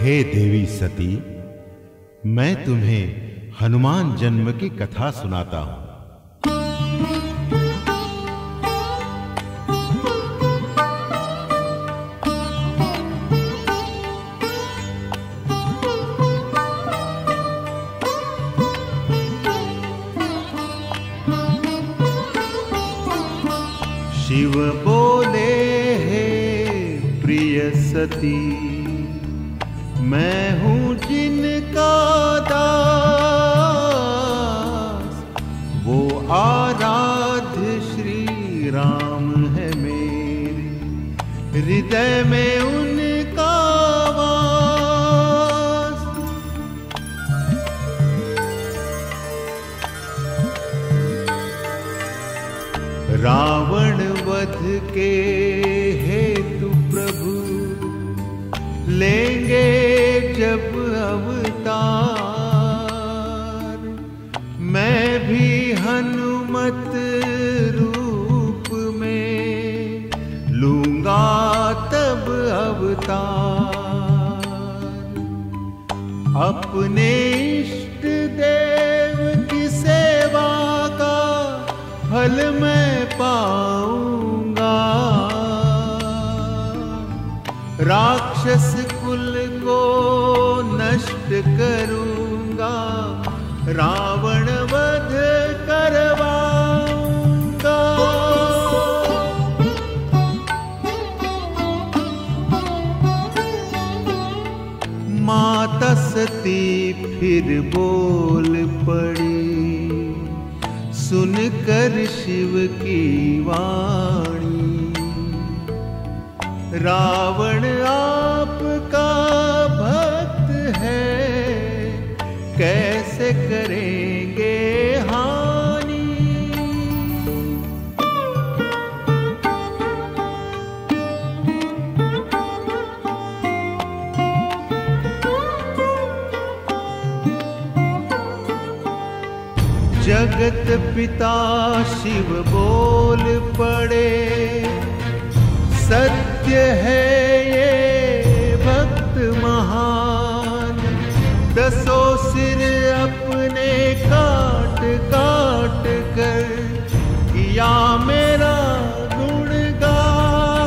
हे देवी सती, मैं तुम्हें हनुमान जन्म की कथा सुनाता हूं। शिव बोले हे प्रिय सती, मैं हूँ जिनका दास, वो आराध्य श्री राम है मेरे, हृदय में उनका वास। रावण वध के हेतु प्रभु लेंगे जब अवतार, मैं भी हनुमत रूप में लूंगा तब अवतार। अपने इष्ट देव की सेवा का फल मैं पाऊंगा, राक्षस कुल को नष्ट करूंगा, रावण वध करवाऊंगा। माता सती फिर बोल पड़ी, सुनकर शिव की वाणी, रावण आपका भक्त है, कैसे करेंगे हानि। जगत पिता शिव बोल पड़े, सत्य है ये भक्त महान, दसों सिर अपने काट काट कर किया मेरा गुणगान।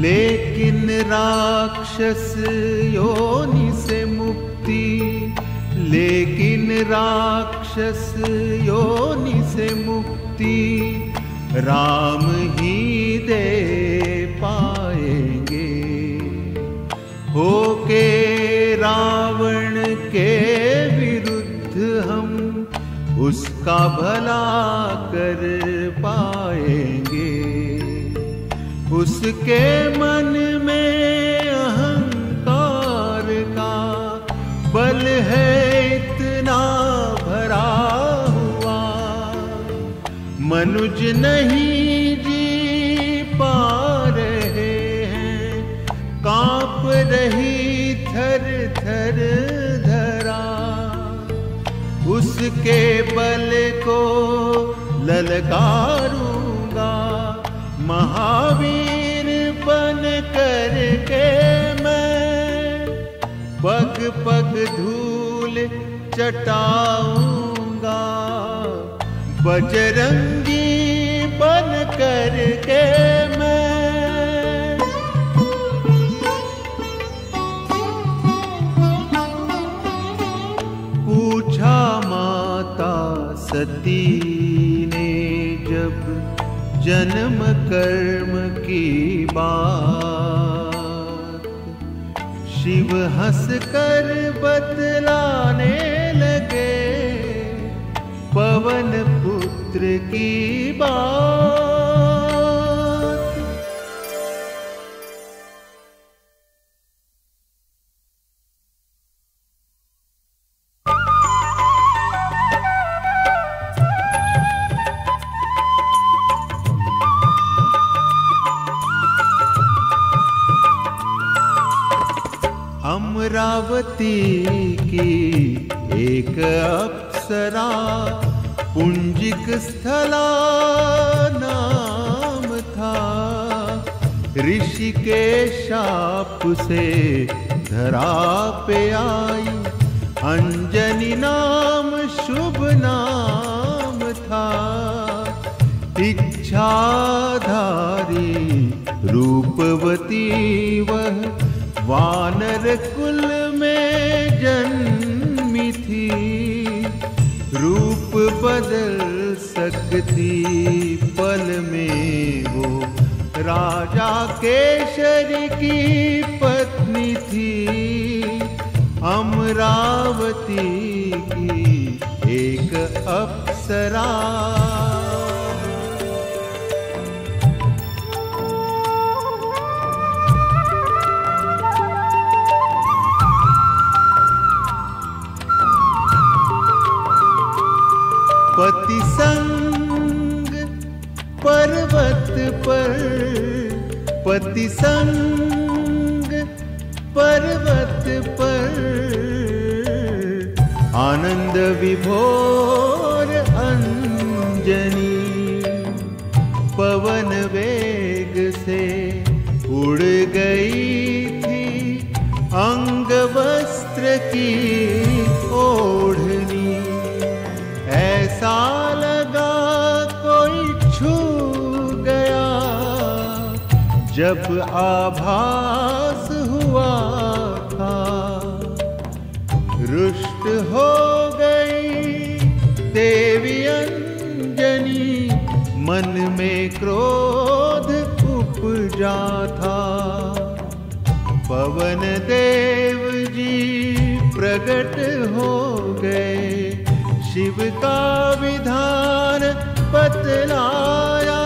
लेकिन राक्षस योनि से मुक्ति, लेकिन राक्षस योनि से मुक्ति राम ही दे पाएंगे, होके रावण के विरुद्ध हम उसका भला कर पाएंगे। उसके मन में अहंकार का बल है इतना भरा हुआ, मनुज नहीं जी पा रहे हैं, कांप रही थर थर धरा। उसके बल को ललकारूंगा, महावीर बन करके मैं पग पग धूल चटाऊंगा, बजरंगी बन करके मैं। पूछा माता सती ने जब जन्म कर्म की बात, शिव हंस कर बतलाने लगे पवन पुत्र की बात। अमरावती की एक अप्सरा, पुंजिक स्थला नाम था, ऋषि के शाप से धरा पे आई, अंजनी नाम शुभ नाम था। इच्छाधारी रूपवती वह वानर कुल में जन्मी थी, रूप बदल सकती पल में वो राजा केशरी की पत्नी थी। अमरावती की एक अप्सरा, पति संग पर्वत पर, पति संग पर्वत पर, आनंद विभोर अंजनी पवन वेग से उड़ गई थी, अंग वस्त्र की ओढ़नी। ऐसा लगा कोई छू गया, जब आभास हुआ था, रुष्ट हो गई देवी अंजनी, मन में क्रोध उपजा था। पवन देव जी प्रकट हो गए, शिव का विधान बतलाया,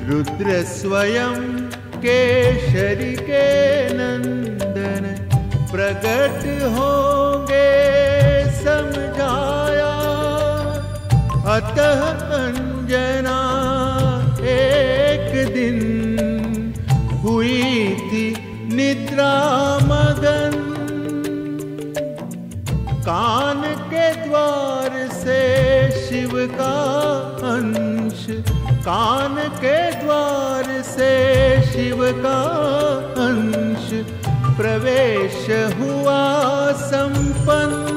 रुद्र स्वयं केशरी के नंदन प्रकट होंगे समझाया। अतः अंजना एक दिन हुई थी निद्रा मगन, कान के द्वार से शिव का अंश, कान के द्वार से शिव का अंश प्रवेश हुआ संपन्न।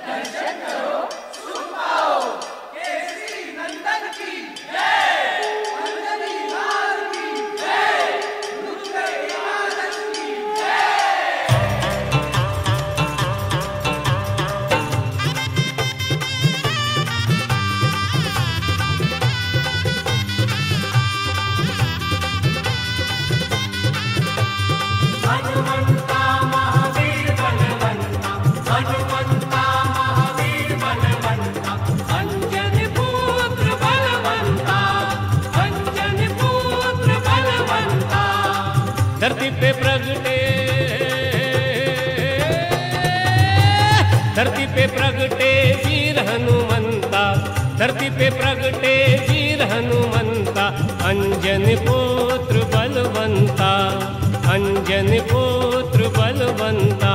दर्शन करो, सुख पाओ, केसरी नंदन धरती पे प्रगटे वीर हनुमंता, अंजनी पुत्र बलवंता, अंजनी पुत्र बलवंता।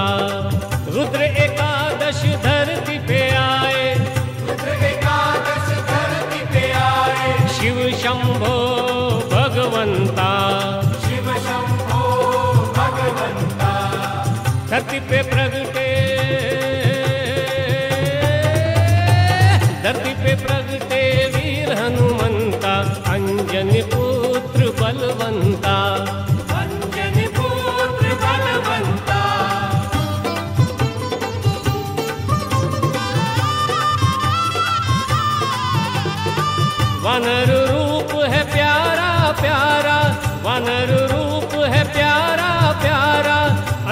रुद्र एकादश धरती पे आए, रुद्र एकादश धरती पे आए, शिव शंभो भगवंता, शिव शंभो भगवंता। धरती पे प्रगटे, धरती पे प्रगटे वीर हनुमंता, अंजनी पुत्र बलवंता, अंजनी पुत्र बलवंता। वानर रूप है प्यारा प्यारा, वानर रूप है प्यारा प्यारा,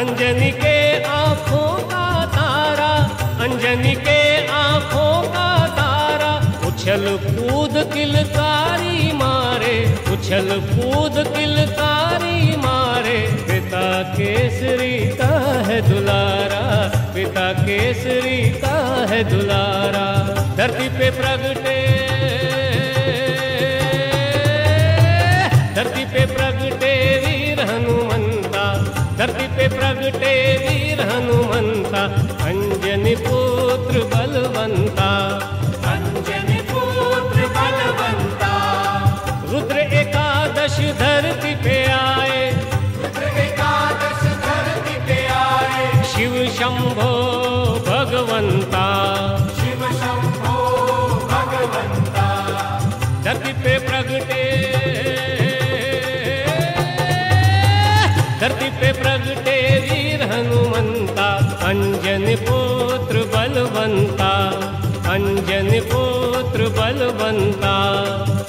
अंजनी के आँखों का तारा, अंजनी के आँखों का तारा। उछल कूद किलकारी मारे, उछल कूद किलकारी मारे, पिता केसरी का है दुलारा, पिता केसरी का है दुलारा। धरती पे प्रगटे, धरती पे प्रगटे वीर हनुमंता, धरती पे प्रगटे वीर हनुमंता, अंजनी पुत्र बलवंता, अंजनी पुत्र बलवंता। रुद्र एकादश धरती पे आए, रुद्र एकादश धरती पे आए, शिव शंभो भगवंता, शिव शंभो भगवंता। धरती पे प्रगटे, धरती पे प्रगटे वीर हनुमंता, अंजनी पुत्र बलवंता, अंजनी पुत्र बलवंता।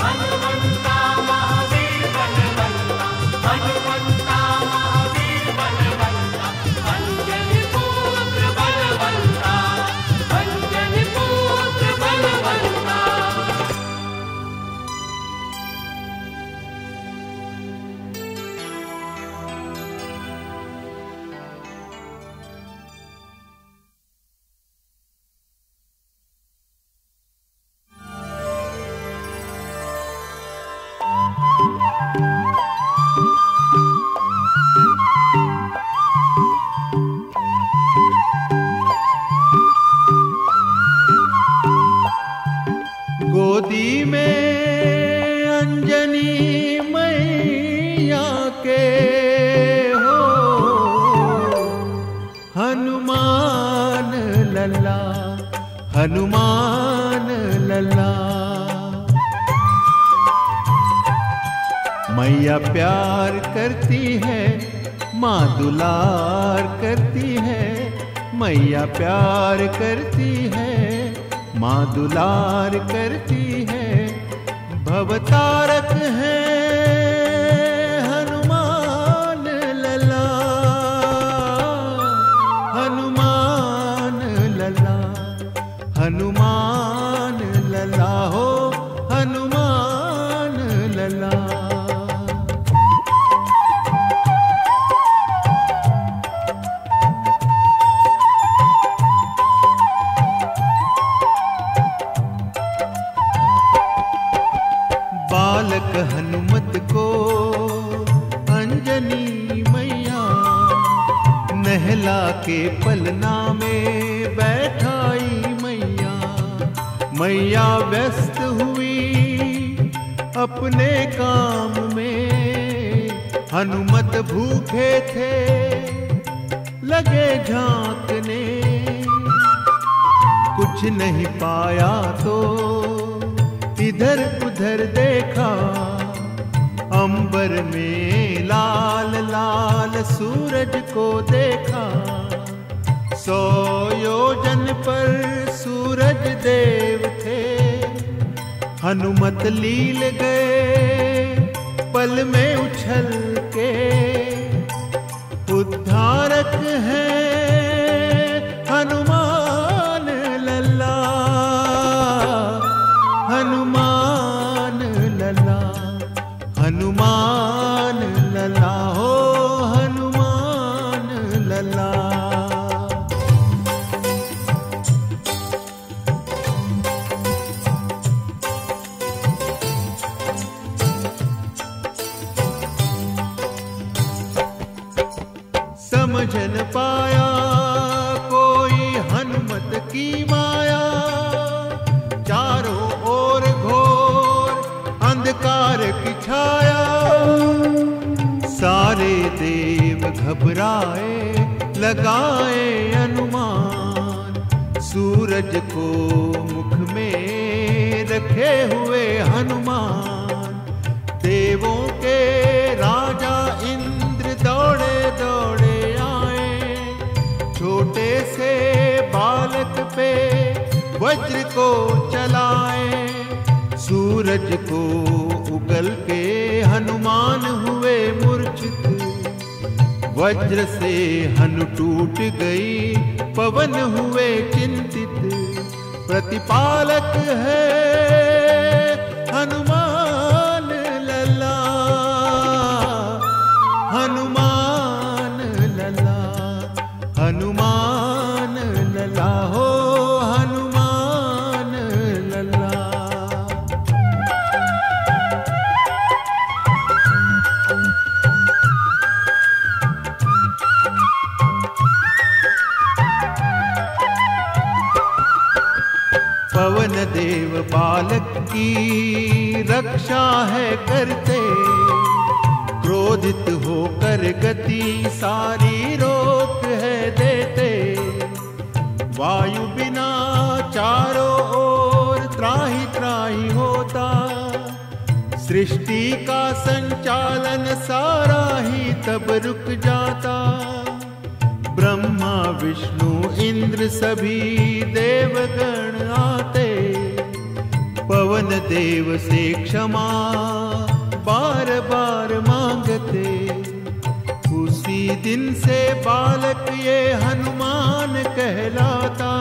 हनुमंता महावीर बलवंता, हनुमंता महावीर बलवंता, अंजनी पुत्र बलवंता, अंजनी पुत्र बलवंता। गोदी में अंजनी मैया के हो, हनुमान लल्ला, हनुमान लल्ला। मैया प्यार करती है, माँ दुलार करती है, मैया प्यार करती है, माँ दुलार करती है। भवतारक है हनुमान लल्ला, हनुमान लल्ला, हनुमान लल्ला हो, हनुमान लल्ला। बालक हनुमत को अंजनी मैया नहला के पलना में बैठाई मैया। मैया व्यस्त हुई अपने काम में, हनुमत भूखे थे लगे झांकने। कुछ नहीं पाया तो इधर उधर देखा, अंबर में लाल लाल सूरज को देखा। 100 योजन पर सूरज देव थे, हनुमत लील गए पल में उछल के। उद्धारक है हनुमान लल्ला, हनुमान लल्ला, हनुमान लल्ला हो, हनुमान लल्ला। समझ न पाया कोई हनुमत की माया। चारों ओर घोर अंधकार की छाया। सारे देव घबराए लगाए अनुमान। सूरज को मुख में रखे हुए हनुमान। देवों के राजा इंद्र दौड़े दौड़े आए। छोटे से बालक पे वज्र को चलाए। सूरज को उगल के हनुमान हुए मूर्छित। वज्र से हनु टूट गई पवन हुए चिंतित। प्रतिपालक है हनुमान लला। हनुमान लला हनुमान लला हो हनुमान लला। पवन देव बालक की रक्षा है करते। क्रोधित होकर गति सारी रोक है देते। वायु बिना चारों ओर त्राहि त्राहि होता। सृष्टि का संचालन सारा ही तब रुक जाता। ब्रह्मा विष्णु इंद्र सभी देवगण आते। पवन देव से क्षमा बार बार मांगते। उसी दिन से बालक ये हनुमान कहलाता।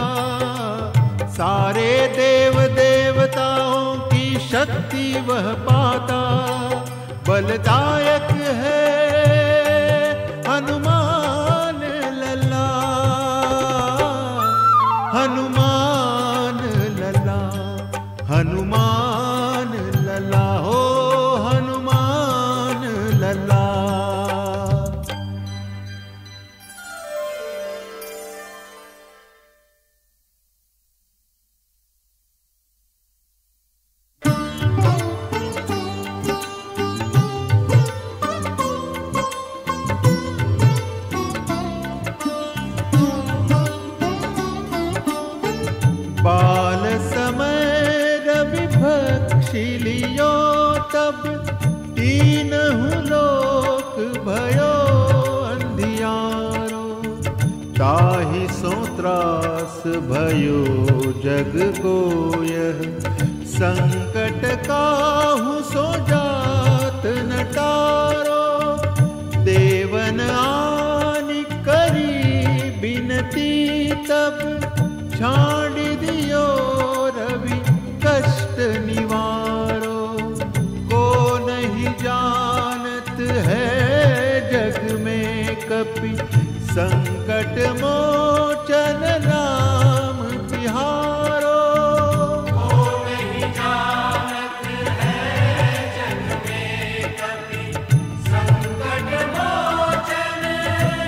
सारे देव देवताओं की शक्ति वह पाता। बलदायक है हनुमान लला। हनुमान लला हनुमान लला हो हनुमान लला। बाल समय रवि भक्षी लियो तब। तीनहु लोक भयो अंधियारो। ताहि सो त्रास भयो जग को यह। संकट काहू सो जात न टारो। देवन आनि करी बिनती तब। छाड़ दियो रवि कष्ट निवारो। को नहीं जानत है जग में कपि। संकट मोचन नाम तिहारो। को नहीं जानत है जग में कपि। संकट मोचन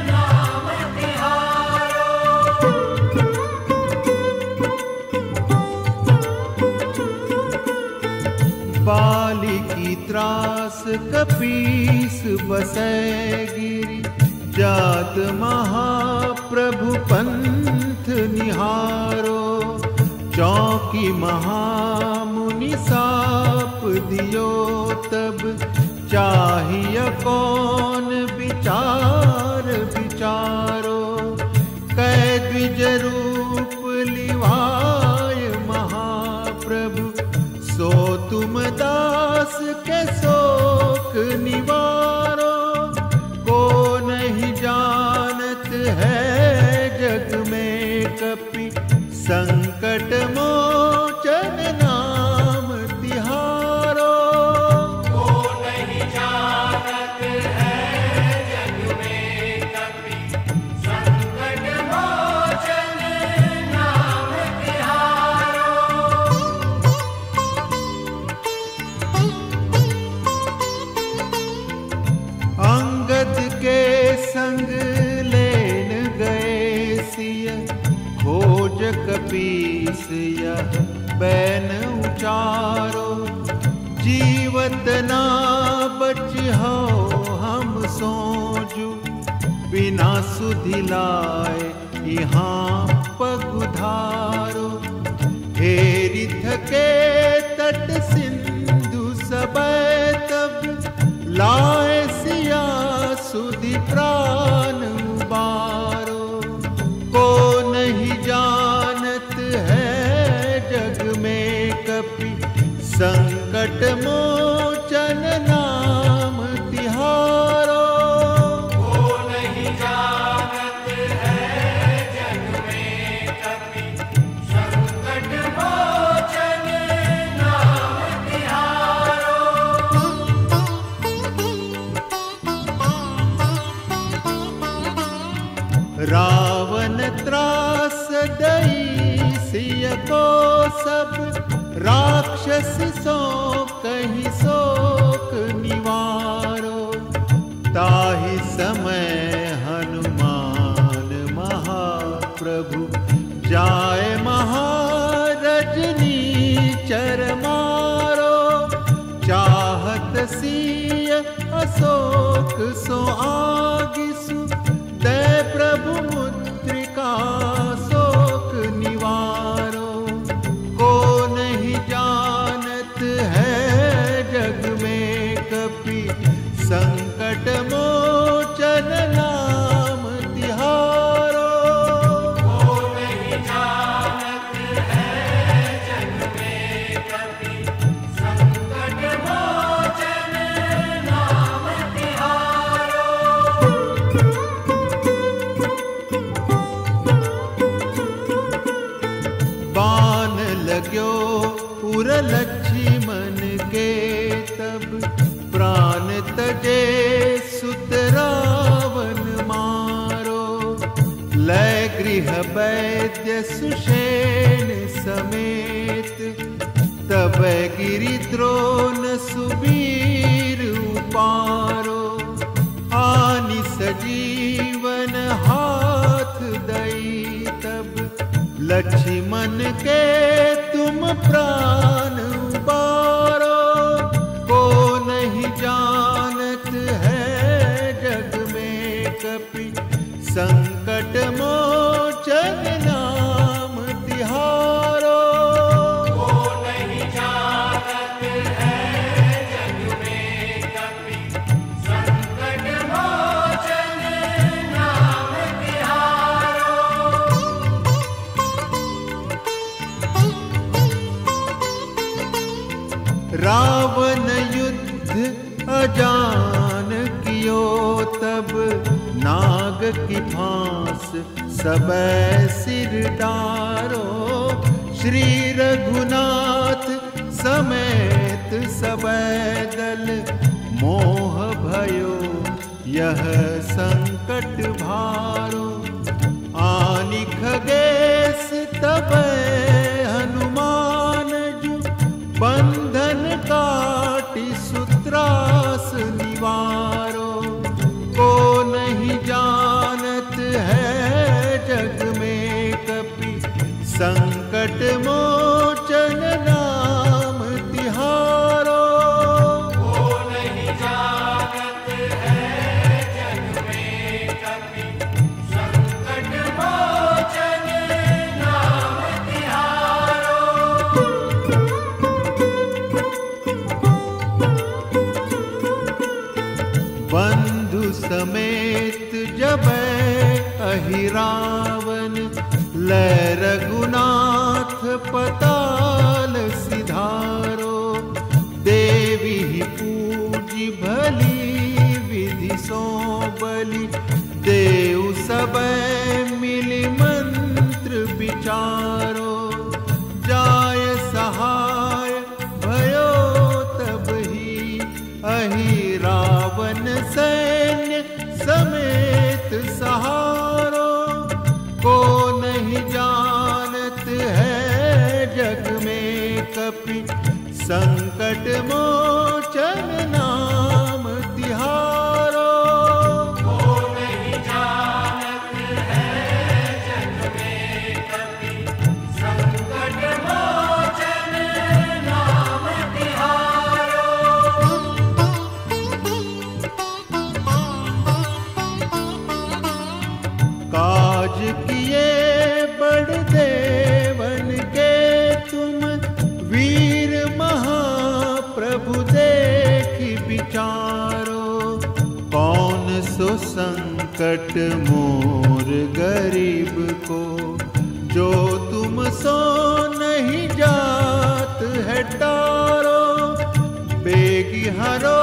नाम तिहारो। बाली की त्रास कपीस बसै गिरी। जात महाप्रभु पंथ निहारो। चौकी महामुनि साप दियो तब। चाहिए कौन विचार विचारो। कै द्विज रूप लिवाय महाप्रभु। सो तुम दास के शोक निवारो। को नहीं जानत है जग में कपि। संकट मोचन नाम तिहारो। को नहीं जानत है जग में कपि। संकट मोचन नाम तिहारो। अंगद के संग ले शीस यह बैन उचारो, जीवत ना बच हो हम सोजू, बिना सुधिलाए यहाँ पगुधारो। हेरी थके तट सिंधु सबय तब, लाए सिया सुधि प्राण उबारो। को नहीं जानत है जग में कपि, संकट मोचन नाम तिहारो। को नहीं जानत है जग में कपि, संकट मोचन नाम तिहारो। रावण त्रास दई सिय को सब, राक्षस सो कहीं शोक निवारो। ताहि समय हनुमान महाप्रभु, जाय महारजनी चर मारो। चाहत सिय अशोक सो आगिसु, तै प्रभु मुद्रिका शोक निवारो। को नहीं जानत है जग में कपि, संकट मोचन नाम तिहारो। को नहीं जानत है जग में कपि, संकट मोचन नाम तिहारो। बाण लाग्यो उर लक्ष्मण के तब, प्राण तजे सुत रावण मारो। लय गृह वैद्य सुषेण समेत, तब गिरि द्रोण सुबीर उपारो। आनि सजीवन हाथ दई तब, लक्ष्मण के तुम प्राण उबारो। को नहीं जानत है जग में कपि, संकट मोचन नाम तिहारो। को नहीं जानत है जग में कपि, संकट मोचन नाम तिहारो। रावण युद्ध अजान कियो तब, नाग की फांस सबय सिर डारो। श्री रघुनाथ समेत सबय दल, मोह भयो यह संकट भारो। आनि खगेश तबय हनुमान जु, बंधन काटि सुत्रास निवारो। को नहीं जानत है जग में कपि, संकट मोचन नाम तिहारो। को नहीं जानत है जग में कपि, संकट मोचन नाम तिहारो। बंधु समेत जब अहिरावन, लय रघुनाथ पताल सिधारो। देवी पूजी भली विधि सो बलि, देव सबय मिलि मंत्र विचारो। जाय सहाय भयो तब ही, अहि रावण सैन्य समेत सहारो। को नहीं जानत है जग में कपि, संकट मोचन नाम तिहारो। को नहीं जानत है जग में कपि, संकट आज किए बड़ देवन के तुम वीर महाप्रभु देखी विचारो। कौन सो संकट मोर गरीब को, जो तुम सो नहीं जात है टारो। बेगी हरो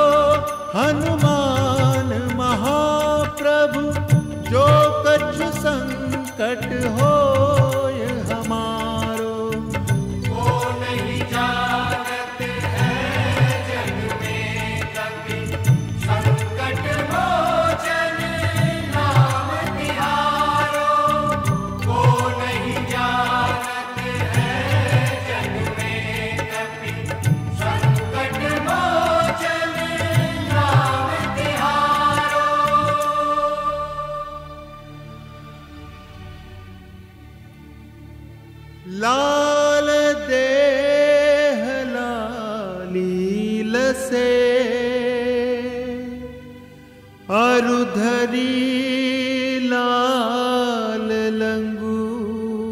हनुमान महाप्रभु, जो कछु संकट होय हमारो। वो नहीं जानत है जग में कभी, संकट मोचन नाम तिहारो। वो नहीं जानत है जग में कभी, संकट मोचन नाम तिहारो। लाल देह लालील से, अरुधरी लाल लंगूर।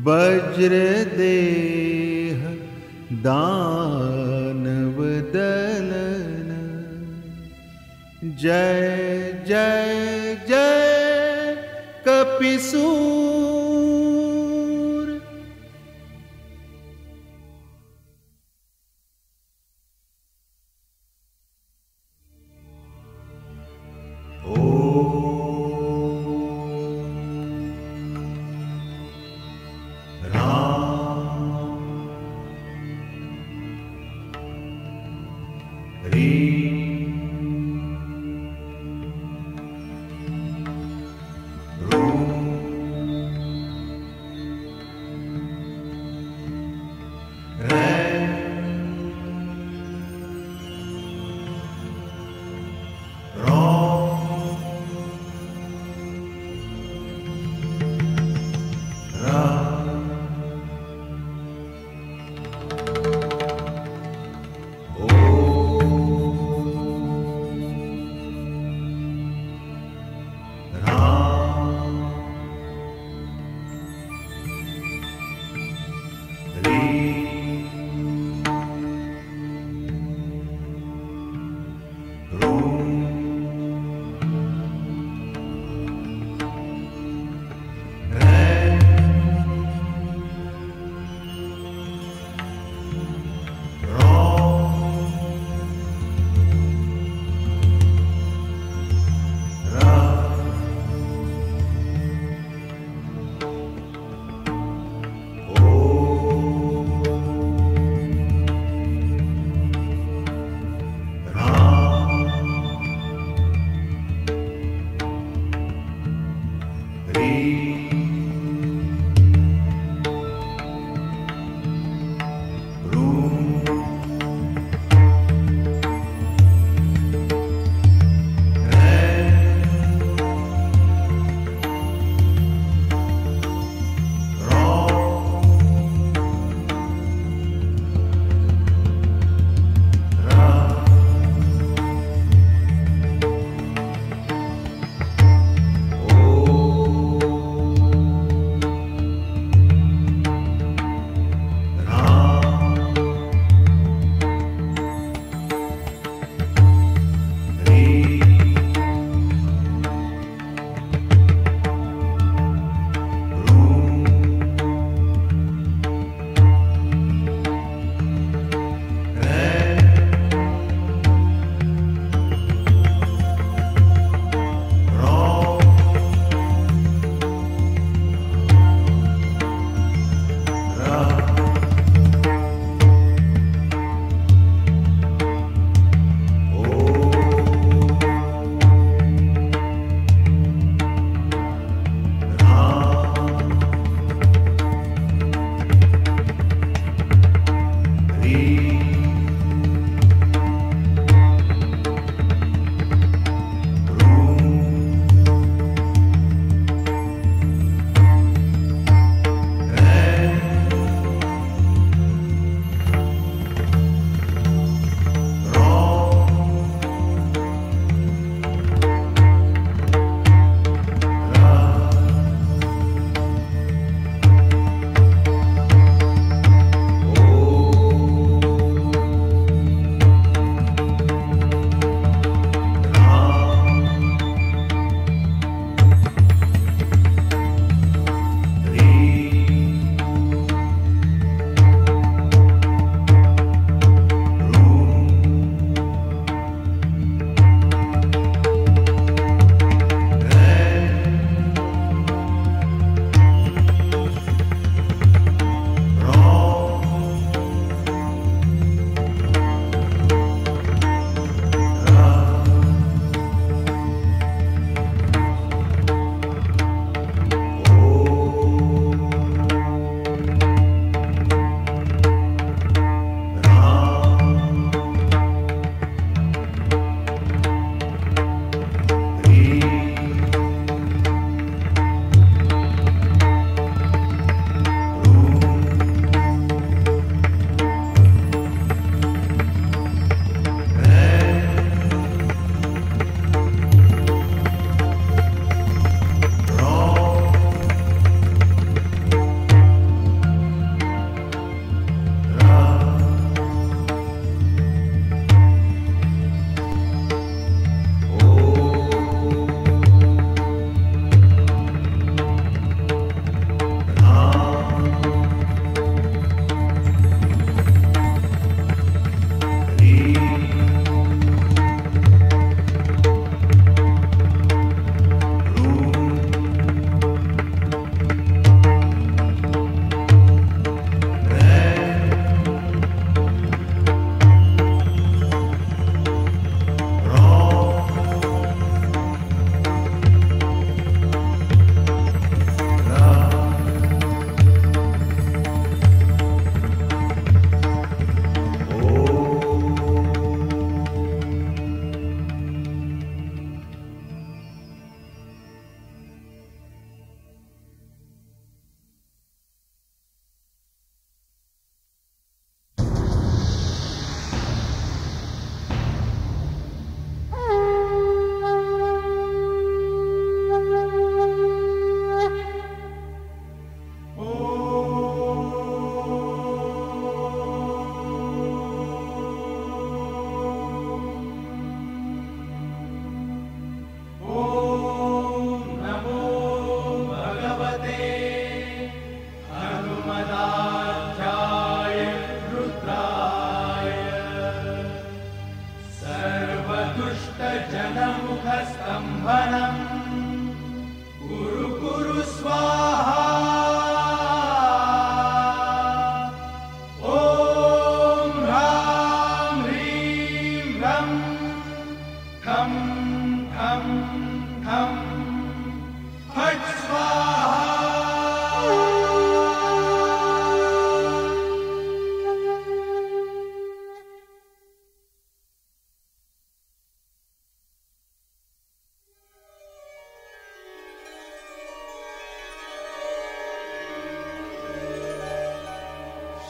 वज्र देह दानव दलन, जय जय जय कपिसूर।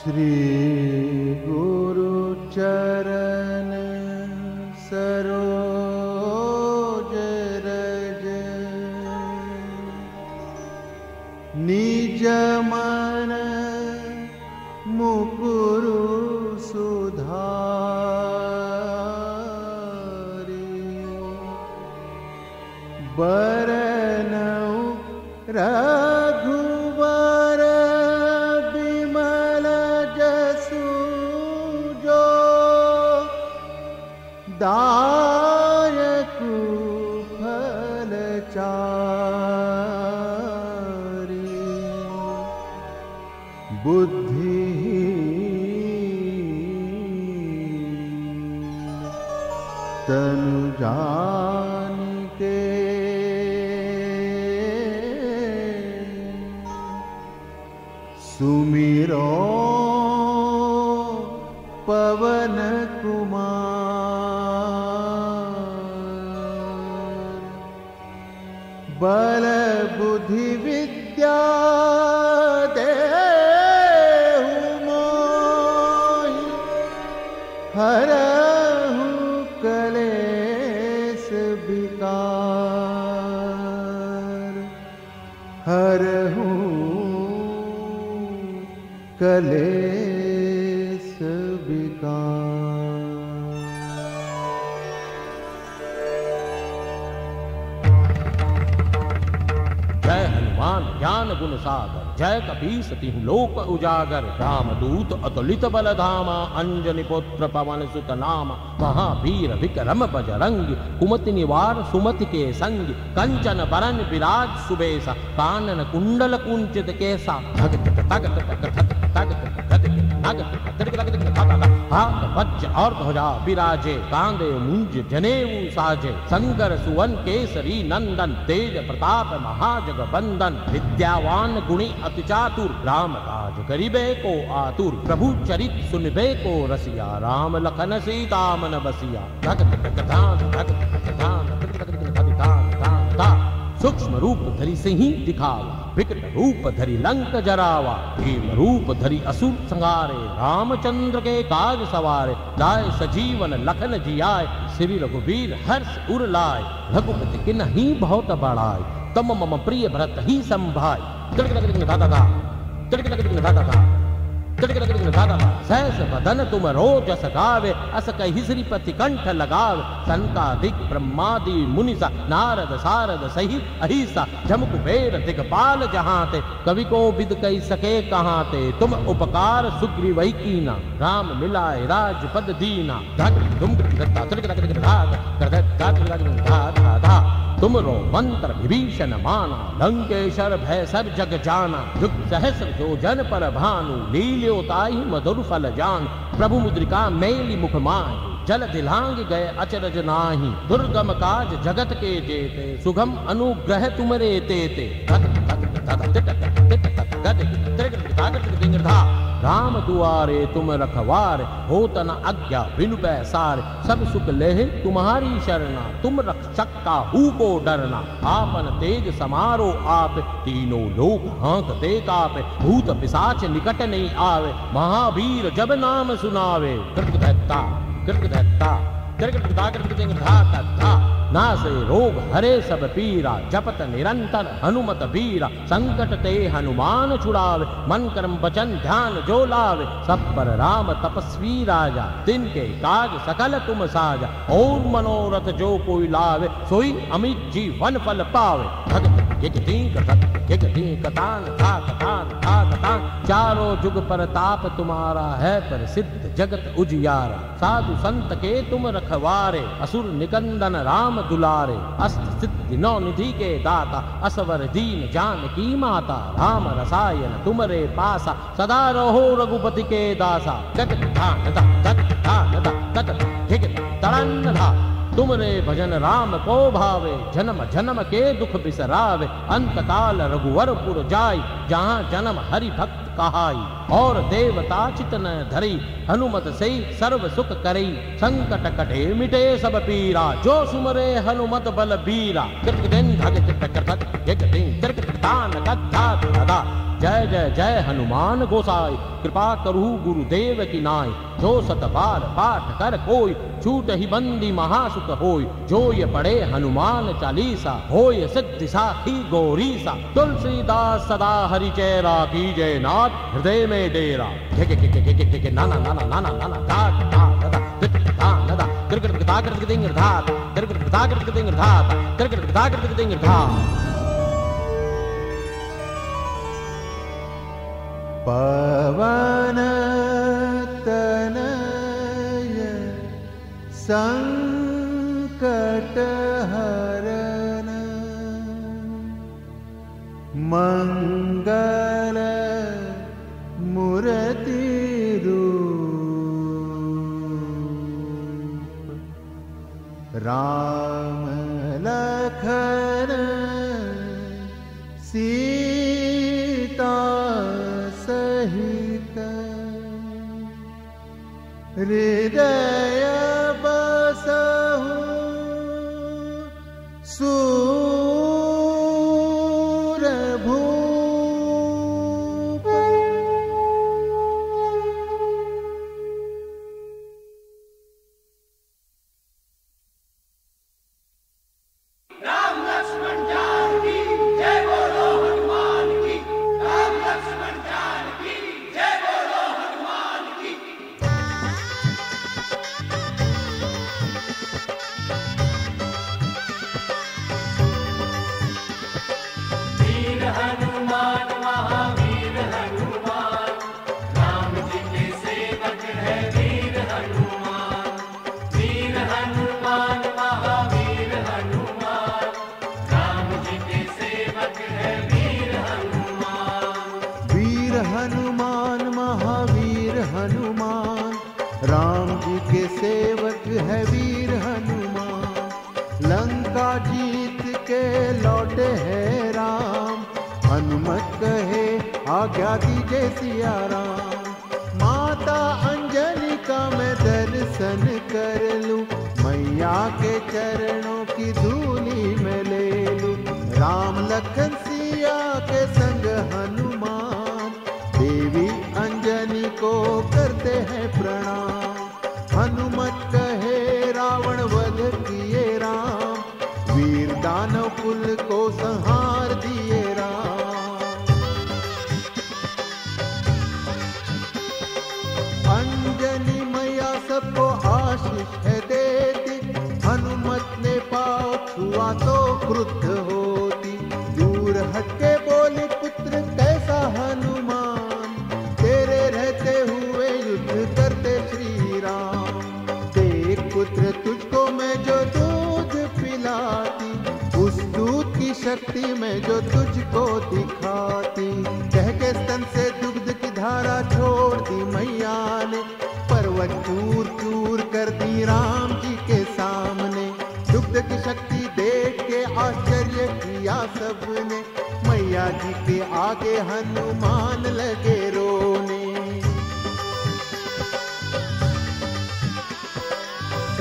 श्री गुरु चरण सरोज रज निज मन मुकुरु सुधारी बरनउ रघुवर बिमल जसु जो दायकु फल चारि बुद्धि तनु जानिके सुमिरो पवन कुमार बल बुद्धि विद्या देहु मोहि हरहु कलेश विकार हरहु कलेश विकार। जय हनुमान ज्ञान गुण सागर जय कपीस तिहु लोक उजागर रामदूत अतुलित बल धामा अंजनी पुत्र पवन सुत नामा महावीर विक्रम बजरंगी कुमति निवार सुमति के संग कंचन बरन विराज सुबेसा कानन कुंडल कुंचित केसा भगत तगत तगत तगत हाथ वज्र और ध्वजा विराजे कांधे मुंज जनेऊ साजे शंकर सुवन केसरी नंदन तेज प्रताप महाजग बंदन विद्यावान गुणी अति चातुर राम काज करिबे को आतुर प्रभु चरित सुनबे को रसिया राम लखन सीता मन बसिया भगत प्रधान सूक्ष्म रूप धरि सिंही दिखावा विकट रूप धरि लंक जरावा भीम रूप धरि असुर संहारे रामचंद्र के काज सवारे लाए सजीवन लखन जियाए श्री रघुवीर हर्ष उर लाए रघुपति किन्हीं बहुत बड़ाई तम मम प्रिय भरत ही संभाई सहस बदन तुम रोजस गावे अस कहि श्रीपति कंठ लगावे संकादिक ब्रह्मादि मुनिसा नारद सारद सहित अहिसा जम कुबेर दिगपाल जहाते कवि को विद कहि सके कहाते तुम उपकार सुग्रीवहि कीना राम मिलाए राजपद दीना तुमरो मंत्र विभीषण माना लंकेश्वर भय सब जग जाना जुग सहस्र जो जन पर भानु लील्योताहि मधुर फल जान प्रभु मुद्रिका मेली मुख माहि जल दिलांग गए अचरज नाही दुर्गम काज जगत के जेते सुगम अनुग्रह तुमरे तेते राम दुआरे तुम रखवारे होत न आज्ञा बिनु पैसारे सब सुख लेह तुम्हारी शरणा तुम रक्षक काहू को डरना आपन तेज समारो आप तीनों लोक हाँकते कापे भूत पिशाच निकट नहीं आवे महावीर जब नाम सुनावे कृत धत्ता नासे रोग हरे सब पीरा जपत निरंतर हनुमत बीरा संकट ते हनुमान छुड़ावे मन कर्म वचन ध्यान जो लावे सब पर राम तपस्वी राजा तिनके काज सकल तुम साजा और मनोरथ जो कोई लावे सोई अमित जीवन फल पावे भगत चारों जुग परताप तुम्हारा है प्रसिद्ध जगत उजियारा साधु संत के तुम रखवारे असुर निकंदन राम दुलारे अष्ट सिद्धि नौ निधि के दाता असवर दीन जानकी माता राम रसायन तुमरे पासा सदा रहो रघुपति के दासा तुमरे भजन राम को भावे जन्म जन्म के दुख बिसरावे अंत काल रघुवरपुर जाई जहाँ जन्म हरि भक्त कहाई और देवता चितन धरी हनुमत से सर्व सुख करई संकट कटे मिटे सब पीरा जो सुमरे हनुमत बल बीरा जय जय जय जय हनुमान गोसाई। कृपा करहु गुरुदेव की नाय, जो सत बार पाठ कर कोई, छूट ही बंदी महासुख होय। जो ये पढ़े हनुमान चालीसा, होय सिद्धि साखी गौरीसा। तुलसीदास सदा हरि चेरा, कीजय नाथ हृदय में डेरा। नाना नाना नाना नाना धा धा धा धा धा कृकृत धा कृकृत दिंग धा कृकृत धा कृकृत दिंग धा कृकृत धा कृकृत दिंग धा। पवन तनय संकट हरन, मंगल मूर्ति रूप। राम लखन सीता सहित, हृदय बसहु सूरभूप। राम लक्ष्मण जानकी जय बोलो हनुमान की। राम लक्ष्मण जानकी जय बोलो हनुमान की। वीर हनुमान महावीर हनुमान, राम जी के सेवक है वीर हनुमान। वीर हनुमान महावीर हनुमान, राम जी के सेवक है वीर हनुमान। वीर हनुमान महावीर हनुमान, राम जी के सेवक है वीर हनुमान। लंका जीत के लौटे हैं राम, हनुमत कहे आज्ञा दीजिए सिया राम। माता अंजलि का मैं दर्शन कर लूं, मैया के चरणों की धूली में ले लूं। राम लखन सिया के संग हनुमान, देवी अंजनी को करते हैं प्रणाम। हनुमत कहे रावण वध किए राम, वीर दानव कुल को संहार दिए राम। अंजनी मैया सबको आशीष है देती, हनुमत ने पाँव छुआ तो क्रुद्ध होती। दूर हटके बोली पुत्र कैसा हनुमान, तेरे रहते हुए युद्ध करते श्री राम। देख पुत्र तुझको मैं जो दूध पिलाती, उस दूध की शक्ति में जो तुझको दिखाती। कह के स्तन से दुग्ध की धारा छोड़ दी मैया ने, पर्वत चूर चूर कर दी राम जी के सामने। दुग्ध की शक्ति देख के आश्चर्य किया सबने, मैया जी के आगे हनुमान लगे रोने।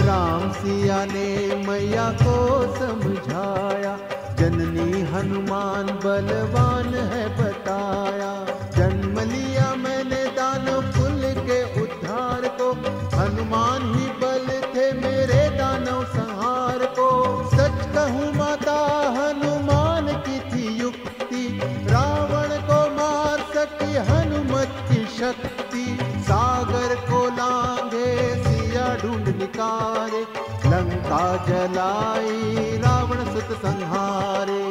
राम सिया ने मैया को समझाया, जननी हनुमान बलवान है बताया। जन्म लिया मैंने दानव कुल के उद्धार को, हनुमान ही बल थे मेरे दानव संहार को। सच कहूँ माता हनुमान की थी युक्ति, रावण को मार सकी हनुमत की शक्ति। सागर को लांघे सिया ढूंढ निकारे, लंका जलाई रावण सुत संहारे।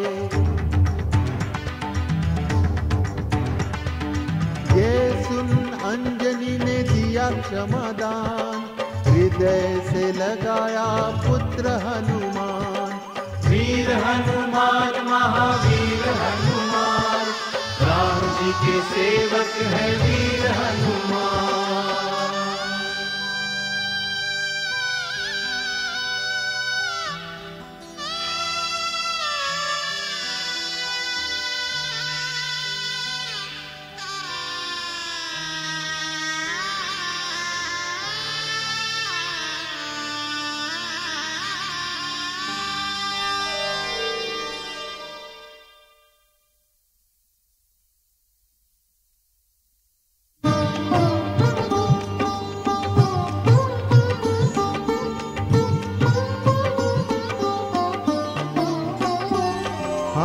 ये सुन अंजनी ने दिया क्षमादान, हृदय से लगाया पुत्र हनुमान। वीर हनुमान महावीर हनुमान, राम जी के सेवक है वीर हनुमान।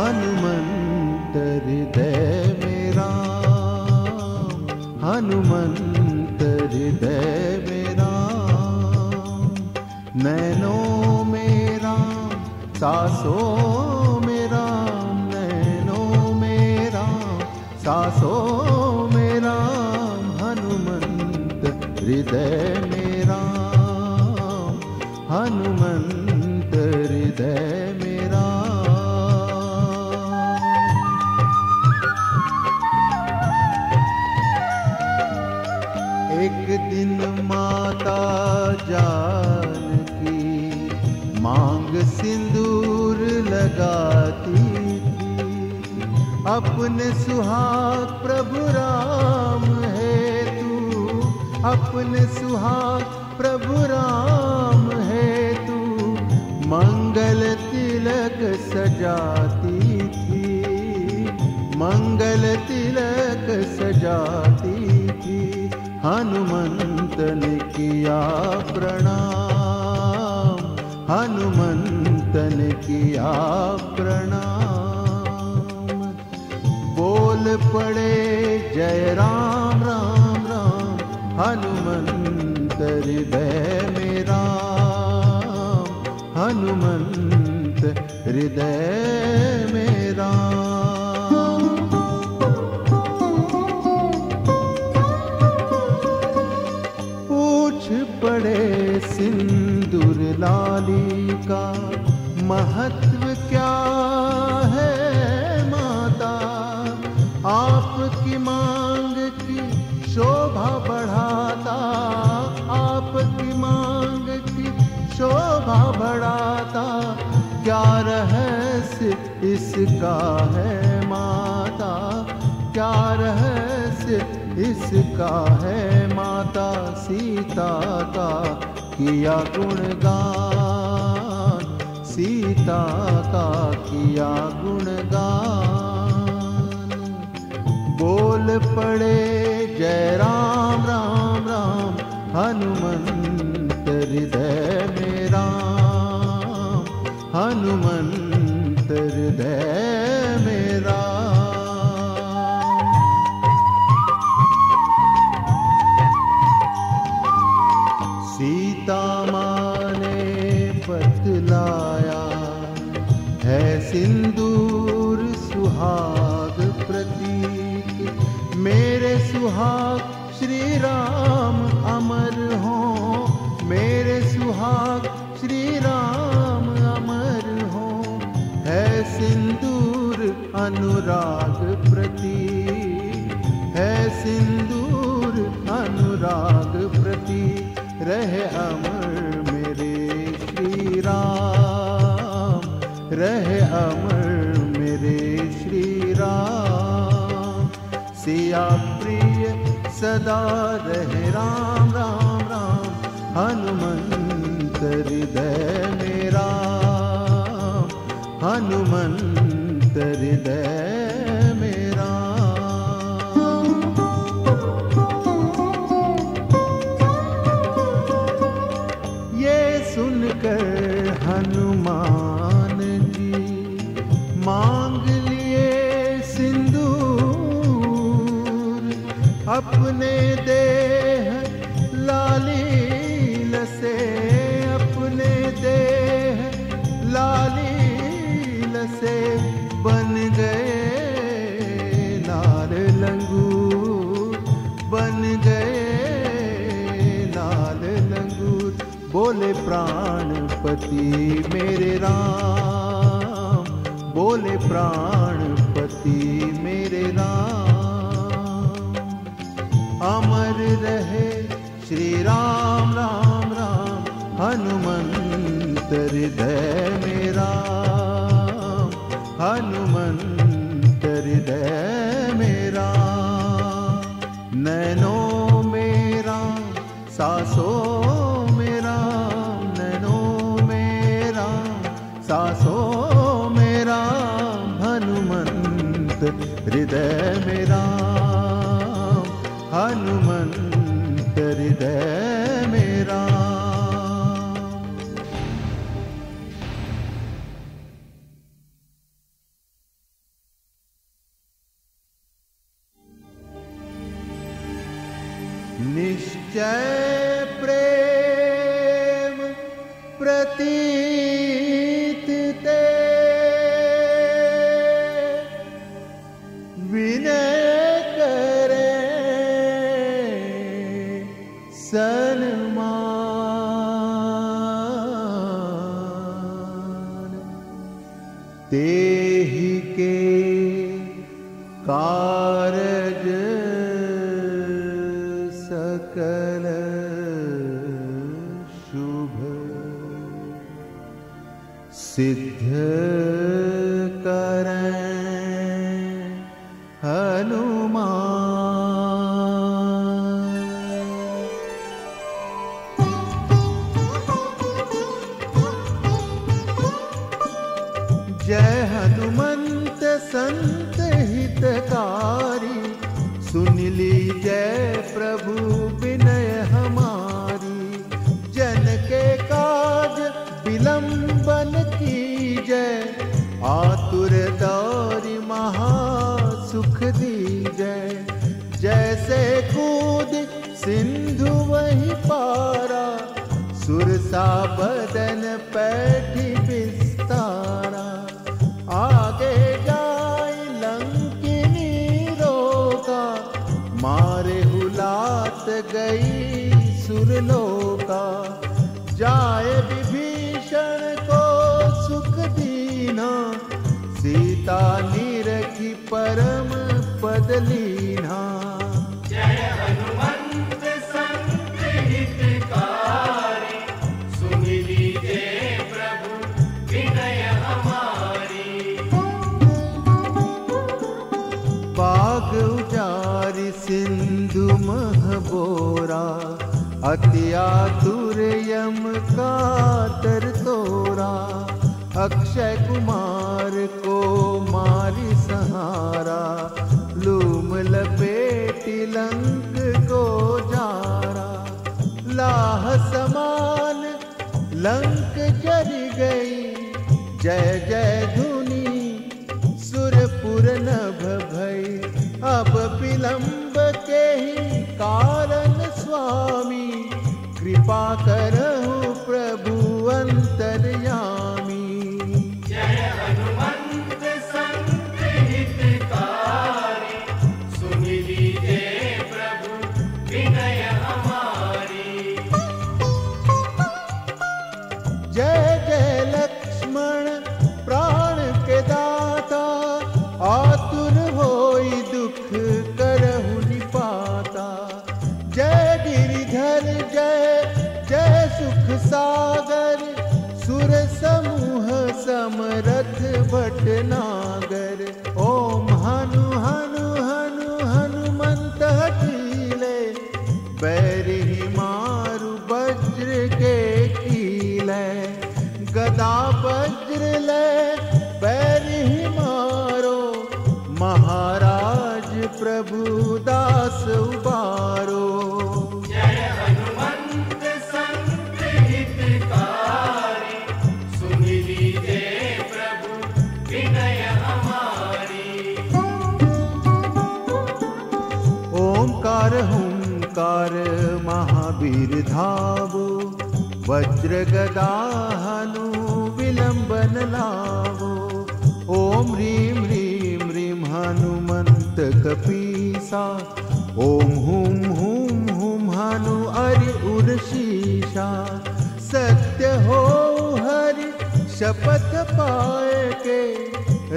हनुमंत हृदय में राम, हनुमंत हृदय में राम। नैनों में राम, सांसों में राम, नैनों में राम, सांसों में राम। हनुमंत हृदय में राम, हनुमंत हृदय में राम। एक दिन माता जानकी मांग सिंदूर लगाती थी, अपने सुहाग प्रभु राम है तू, अपने सुहाग प्रभु राम है तू। मंगल तिलक सजाती थी, मंगल तिलक सजाती थी। हनुमंत ने किया प्रणाम, हनुमंत ने किया प्रणाम। बोल पड़े जय राम राम राम, हनुमंत हृदय में राम, हनुमंत हृदय में राम। पड़े सिंदूर लाली का महत्व क्या है माता, आपकी मांग की शोभा बढ़ाता, आपकी मांग की शोभा बढ़ाता। क्या रहस्य इसका है माता, क्या रहस्य इसका है माता। सीता का किया गुणगान, सीता का किया गुणगान। बोल पड़े जय राम राम राम, हनुमंत हृदय में राम, हनुमंत हृदय में राम। सीता माँ ने बतलाया है सिंदूर सुहाग प्रतीक। मेरे सुहाग श्री राम अमर हों, मेरे सुहाग श्री राम अमर हों। है सिंदूर अनुराग प्रतीक, है सिंदूर अनुराग प्रतीक। रहे अमर मेरे श्री राम, रहे अमर मेरे श्री राम। सिया प्रिय सदा रहे राम राम राम, हनुमंत हृदय में राम, हनुमंत हृदय में राम। सुनकर हनुमान जी मांग लिए सिंदूर, अपने देह लालील से, अपने देह लालील से बन गए लाल लंगूर, बन गए लाल लंगूर। बोले प्राणपति मेरे राम, बोले प्राणपति मेरे राम। अमर रहे श्री राम राम राम, हनुमंत हृदय में राम, हनुमंत हृदय में राम। नैनों में राम, सांसों में राम, नैनों में राम, सांसों में राम। हनुमंत हृदय में राम, हनुमंत हृदय में राम। निश्चय प्रेम प्रतीत ते विनय करे सन्मान तेहि के कारज सकल शुभ सिद्ध करें हनुमान। जय हनुमंत संत हितकारी, सुन लीजय प्रभु विनय हमारी। जन के काज विलंबन कीजय, आतुर दौरि महा सुख दीजय। जैसे कूद सिंधु वही पारा, सुरसा बदन पैठी विस्तारा। आगे जाय लंकिनी रोका, मारे हुलात गई सुरलोका। जाए विभीषण को सुख दीना, सीता निरखी परम पद लीना। जय हनुमंत संत हितकारी, सुन लीजिए प्रभु विनय हमारी। बाग उजारि सिंधु मह बोरा, अति आतुर यम कातर तोरा। अक्षय कुमार को मारी संहारा, लूम लपेटी लंक को जारा। लाह समान लंक जरि गई, जय जय धुनि सुरपुर नभ भई। अब विलंब के ही कारण स्वामी, कृपा करहु प्रभु अंतर्यामी। जय हनुमंत संत हितकारी, सुन लीजिए प्रभु विनय हमारी। जय जय लक्ष्मण प्राण के दाता, आतुर होई दुख करहु निपाता। जय गिरिधर जय जय सुख सागर, सुर समूह समरथ भटनागर। ओम हनु हनु हनु हनुमंत हठीले, बैरी मारु वज्र के कीले। गदा वज्र ले बैरी मारो, महाराज प्रभु दास उबारो। जय हनुमंत संत हितकारी, सुन लीजिए प्रभु विनय हमारी। ओंकार हुंकार महावीर धावो, वज्र गदा हनु विलंबन लावो। ओम ह्रीं ह्रीं ह्रीं हनुमंत कपीसा, ओम हुम हुम हुम हनु अरि उर शीशा। सत्य हो हरि शपथ पाए के,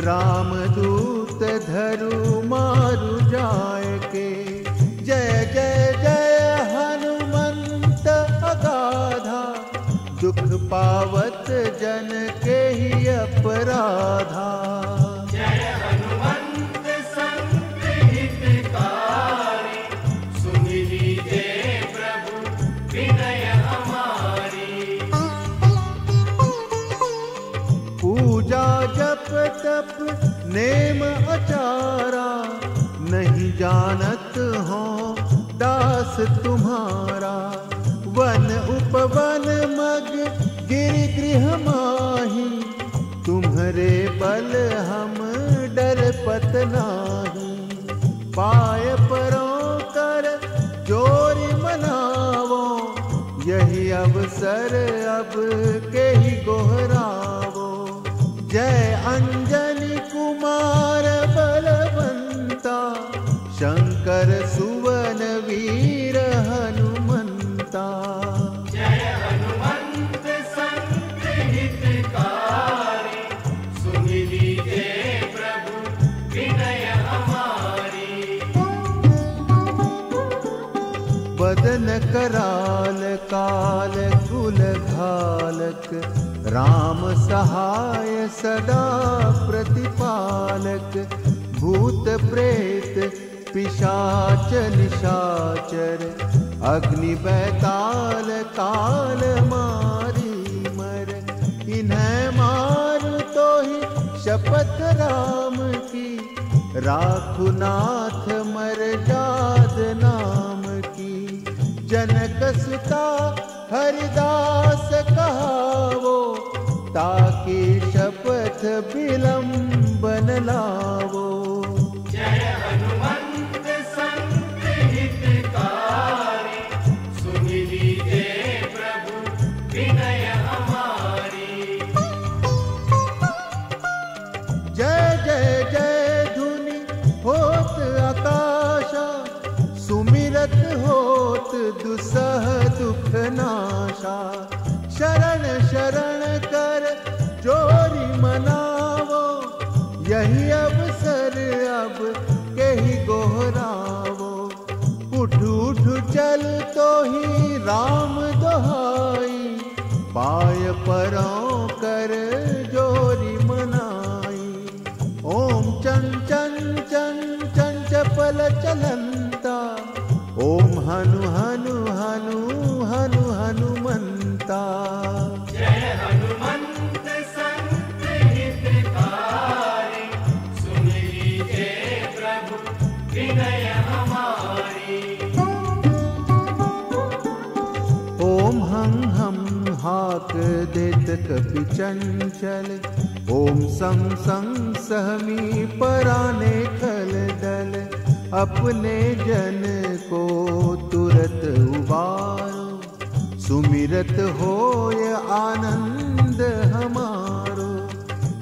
रामदूत धरु मारु जाय के। जय जय जय हनुमंत अगाधा, दुख पावत जन के ही अपराधा। जय हनुमंत संत हितकारी, सुन लीजिए प्रभु विनय हमारी। पूजा जप तप नेम आचारा, नहीं जानत हो दास तुम्हारा। वन उपवन मग गिरि गृह माही, तुम्हारे बल हम डरपत नाही। पाय परों कर जोरि शंकर सुवन वीर हनुमंता। जय हनुमंत संत हितकारी, सुन लीजिए प्रभु विनय हमारी। बदन कराल काल कुल घालक, राम सहाय सदा प्रतिपालक। भूत प्रेत पिशाच निशाचर, अग्नि बैताल काल मारी मर। इन्हें मारू तो ही शपथ राम की, राखु नाथ मर जाद नाम की। जनक सुता हरिदास कहावो, ताकि शपथ विलंबन लावो। जय हनुमंत संत हितकारी, सुन लीजिए प्रभु विनय हमारी। जय जय जय धुनि होत आकाशा, सुमिरत होत दुसह दुख नाशा। शरण शरण कर जोरी मनावो, यही अवसर अब कही गोहरावो। उठ उठ चल तो ही राम दोहाई, पाय परों कर जोरी मनाई। ओम चं चं चं चं चपल चलंता, ओम हनु हनु हनु हनु हनुमंता। जय हनुमंत संत हितकारी, सुन लीजिए प्रभु विनय हमारी। ओम हम हाक देत कपि चंचल, ओम सं सहमी पराने खल दल। अपने जन को तुरत उबारो, सुमिरत होय आनंद हमारो।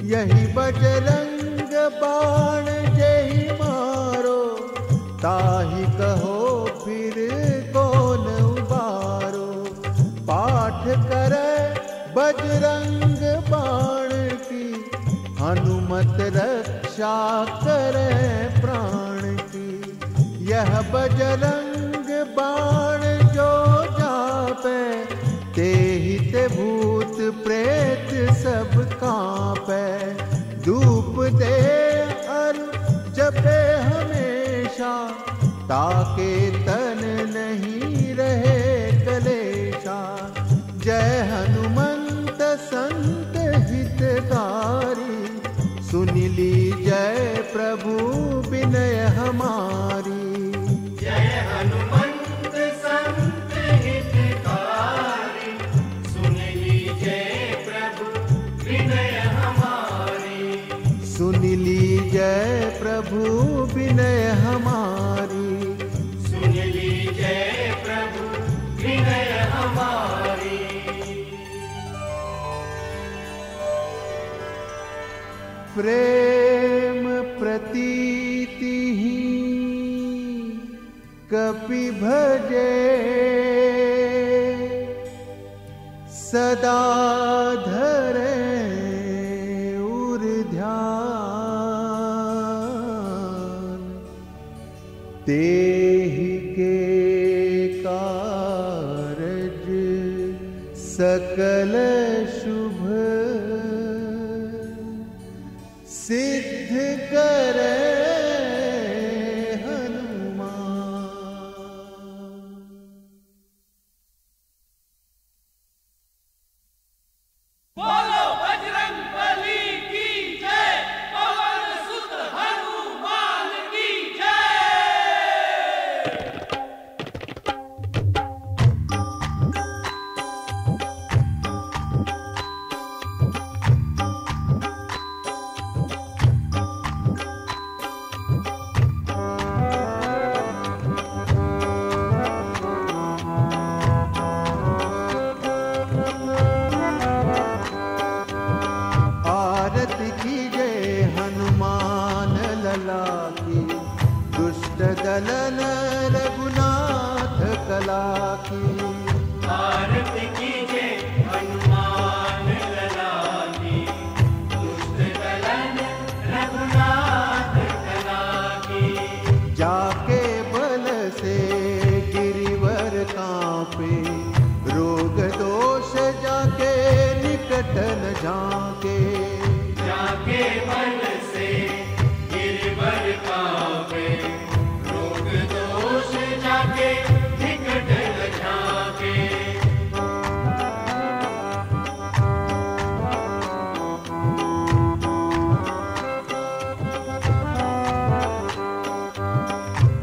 यही बजरंग बाण जेहि मारो, ताहि कहो फिर कौन उबारो। पाठ करे बजरंग बाण की, हनुमत रक्षा करे प्राण की। यह बजरंग बाण जो जापे, तेहि ते भूत प्रेत सब कांपे। धूप दे अरु जपे हमेशा, ताके तन नहीं रहे कलेशा। जय हनुमंत संत हितकारी, सुन लीजिए प्रभु विनय हमारी। जय हनुमंत संत हितकारी, सुन लीजिए प्रभु विनय हमारी। सुन लीजिए प्रभु विनय हमारी। सुन लीजिए प्रभु विनय हमारी। प्रेम प्रतीति ही कपि भजे, सदा धरे उर ध्यान। तेहि के कारज सकल शुभ, सिद्ध करे हनुमान। बोलो बजरंग बली की जय, पवन सुत हनुमान की जय। दलन रघुनाथ कला की। आरती कीजे हनुमान लला की, दुष्ट दलन रघुनाथ कला की। जाके बल से गिरिवर कांपे, रोग दोष जाके निकट न झांके। जाके बल से गिरिवर कांपे, रोग दोष जाके निकट न झांके।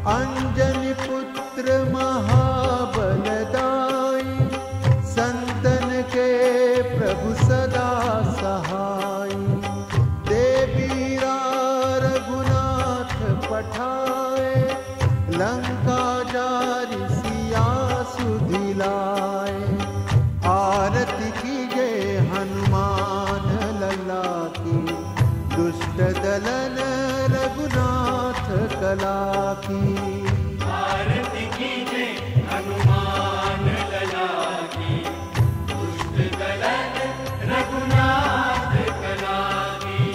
अंजनी पुत्र महाबलदाई, संतन के प्रभु सदा सहाय। देवीरा रघुनाथ पठाए, लंका जारि सिया सुधिलाए। आरती कीजे हनुमान लला की, दुष्ट दलन रघुनाथ कला की। आरती कीजे हनुमान लला की, दुष्ट दलन रघुनाथ कला की।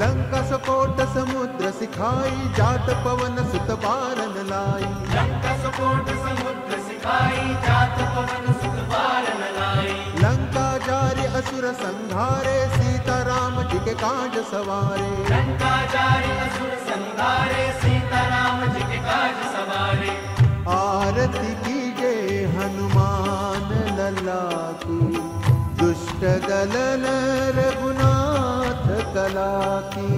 लंका सकोट समुद्र सिखाई, जात पवन सुत बारन लाई। लंका सकोट समुद्र सिखाई, जात पवन सुत बारन लाई। लंका जारि असुर संहारे, सीता राम जी के काज सवारे। लंका जारि असुर संहारे, सीता राम जी के काज सवारे। आरती कीजे हनुमान लला की, दुष्ट दलन रघुनाथ कला की।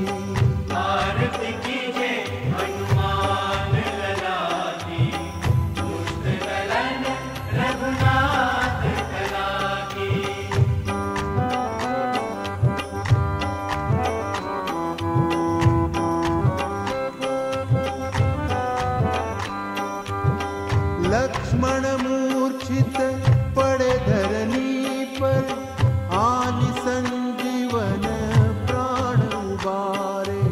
आरती कीजे हनुमान लला की, दुष्ट दलन रघुनाथ कला की। लक्ष्मण मूर्छित पड़े धरनी पर, आनि संजीवन प्राण उबारे।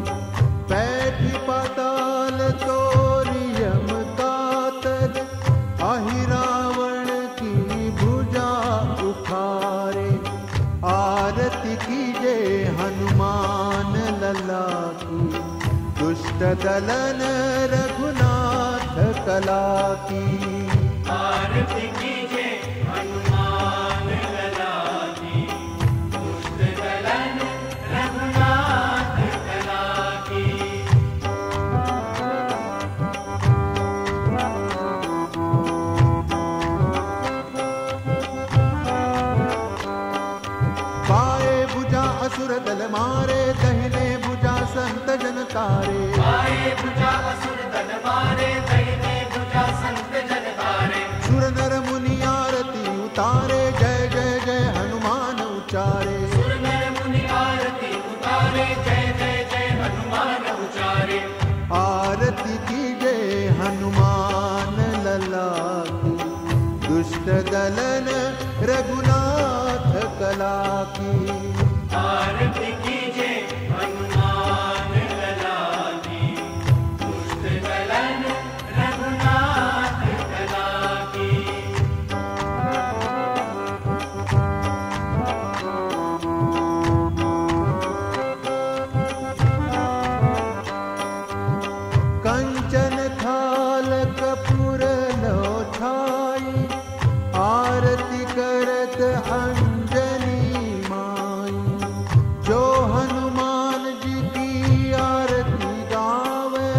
बैठी पाताल तोरि यम कातर, आहि रावण की भुजा उखारे। आरती कीजे हनुमान लला की, दुष्ट दलन रघुनाथ कला की। आरती कीजे हनुमान लला की, दुष्ट दलन रघुनाथ कला की। बाए भुजा असुर दल मारे, दहिने भुजा संत जन तारे। बाएं भुजा असुर दल मारे, दाहिने भुजा संत जन तारे। सुर नर मुनि आरती उतारे, जय जय जय हनुमान उचारे। सुर नर मुनि आरती उतारे, जय जय जय हनुमान उचारे। आरती कीजे हनुमान लला की, दुष्ट दलन रघुनाथ कला की। आरती कीजे हनुमान लला की, दुष्ट दलन रघुनाथ कला की। कंचन थाल कपूर लोठाई, आरती करत अंजनी माई। जो हनुमान जी की आरती गावे,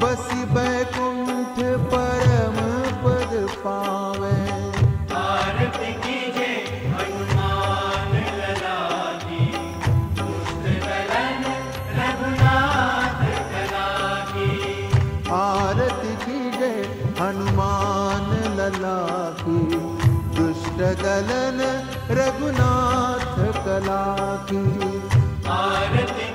बसी बैकुंठ परम पद पावे। आरती कीजे हनुमान लला की, दुष्ट दलन रघुनाथ कला की। आरती कीजे हनुमान लला की, दुष्ट दलन रघुनाथ कला की। आरती